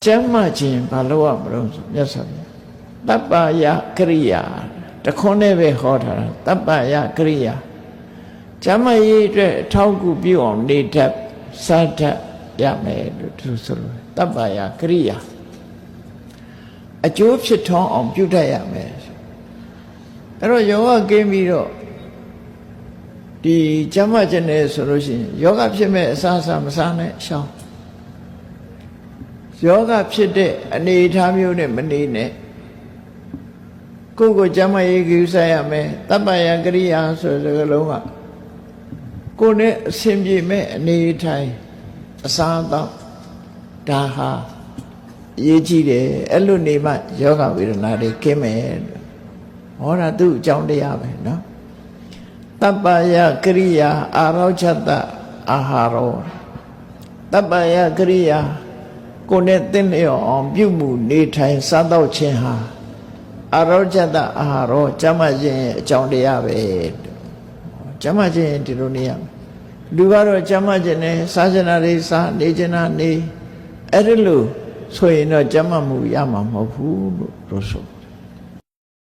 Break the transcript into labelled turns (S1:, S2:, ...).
S1: ကျမ်းမာခြင်းဘာလို့ရမလို့ဆိုမြတ်စွာဘုရားတပ္ပယကရိယာတခွန်းနဲ့ပဲဟောထားတာတပ္ပယကရိယာကျမ်းမာရေးအတွက်အထောက်အကူပြုအောင်နေတတ်စားတတ်ရမယ်လို့သူဆိုလို့တပ္ပယကရိယာအကျိုးဖြစ်ထွန်းအောင်ပြုတတ်ရမယ်အဲ့တော့ယောဂကင်းပြီးတော့ဒီကျမ်းမာခြင်းနဲ့ဆိုလို့ရှိရင်ယောဂဖြစ်မဲ့အစားအစာမစားနဲ့ရှောင်ယောဂဖြစ်တဲ့အနေအထားမျိုးနဲ့မနေနဲ့ကိုယ်ကျမ်းမာရေးကိစ္စရမယ်တပ္ပယကရိယာဆိုတဲ့စကားလုံးကကိုယ်နဲ့အဆင်ပြေမဲ့အနေအထိုင်အစားတော့ဒါဟာအရေးကြီးတယ်အဲ့လိုနေမှယောဂဝေဒနာတွေကင်းမယ်ဟောတာသူ့အကြောင်းတရားပဲနော်တပ္ပယကရိယာအာရောချတအာဟာရောတပ္ပယကရိယာကိုယ်နဲ့သင်လျော်အောင်ပြုမှုနေထိုင်စားတော့ခြင်းဟာအာရောချတအာဟာရောကျမ်းမာခြင်းရဲ့အကြောင်းတရားပဲကျမ်းမာခြင်းဒီလိုနေရမယ်လူကတော့ကျမ်းမာခြင်းနဲ့စားကျင်တာတွေစားနေကျင်တာနေအဲ့ဒါလို့ဆိုရင်တော့ကျမ်းမာမှုရမှာမဟုတ်ဘူးလို့ဆို